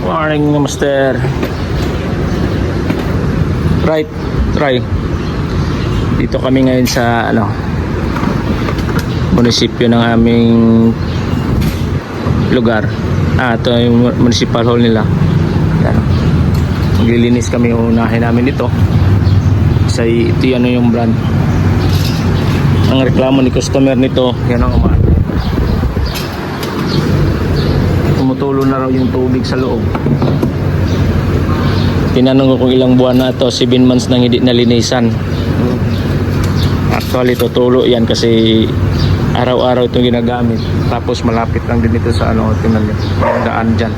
Morning, Master. Right, try. Dito kami ngayon sa munisipyo ng aming lugar. Ito yung municipal hall nila. Yan. Maglilinis kami, unahin namin ito. Ito yung brand. Ang reklamo ni customer nito, yan ang umaan. Tumutulo na raw yung tubig sa loob. Tinanong ko kung ilang buwan na ito, 7 months nang hindi nalinisan. Actually tutulo yan kasi araw-araw itong ginagamit. Tapos malapit lang din ito sa tingnan niyo, yung daan dyan.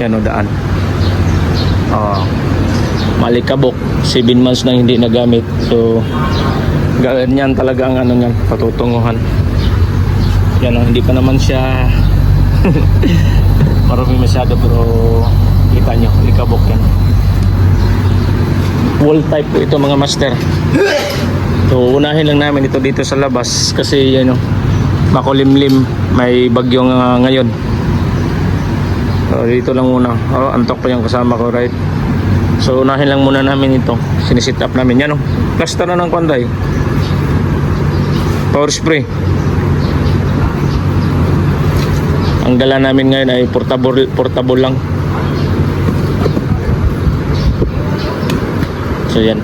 Yan o, daan. Malikabok, 7 months nang hindi nagamit. So ganyan talaga ang niyan, patutunguhan. Yan o, hindi pa naman siya marami masyado, pero kita nyo, likabok yan. Wall type po ito mga master. So unahin lang namin ito dito sa labas kasi makulimlim, may bagyo ngayon. So dito lang muna. Antok pa yung kasama ko, right? So unahin lang muna namin ito. Sinisit up namin yan plaster na ng kwanday, power spray. Ang gala namin ngayon ay portable lang. So yan,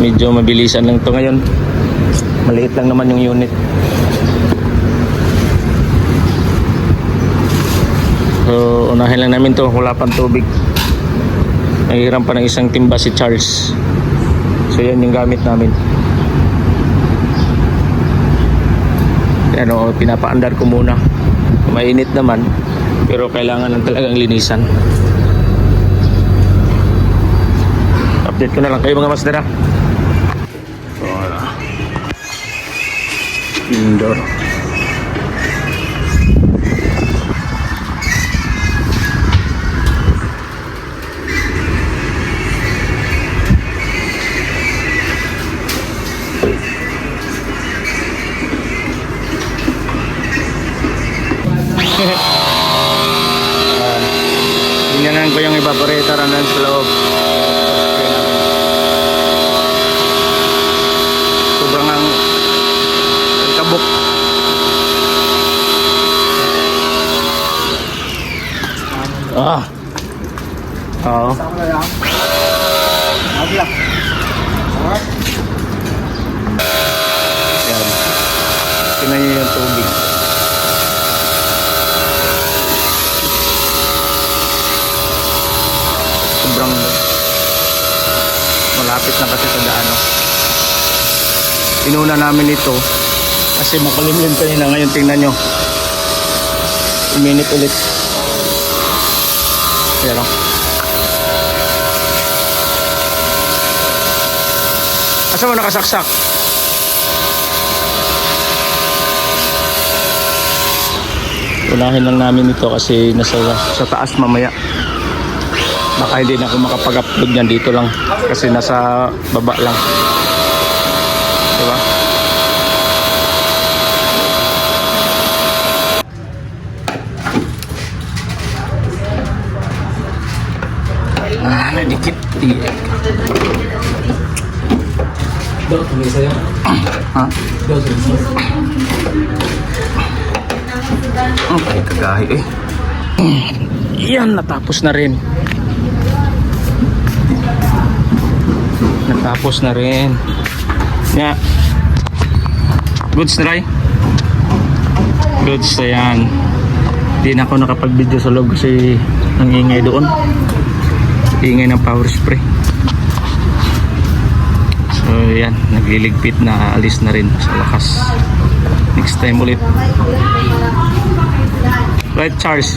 medyo mabilisan lang to ngayon, maliit lang naman yung unit. So unahin lang namin to, wala pang tubig. Nahiram pa ng isang timba si Charles. So yan yung gamit namin. Pinapaandar ko muna. Mainit naman, pero kailangan lang talagang linisan. Update ko na lang kayo mga master. Indoor. Tingnan ko yung evaporator andun sa loob. Sobrang ang kabuk. Oo. Yan. Tingnan nyo yung tubig. Sobrang malapit na kasi sa daan. Inuna namin ito kasi makulimlim kanina. Ngayon tingnan nyo, uminit ulit. Pero asa mo nakasaksak? Unahin lang namin ito kasi nasa sa taas mamaya. Baka hindi na ako makapag-upload yan, dito lang kasi nasa baba lang, diba? Nadikit. Okay, kagahi yan, natapos na rin. Natapos na rin. Yeah. Goods na rin. Goods na yan. Hindi na ako nakapag-video sa loob kasi nangingay doon. Ingay ng power spray. So yan, nagliligpit na, alis na rin sa lakas. Next time ulit. Right, Charles?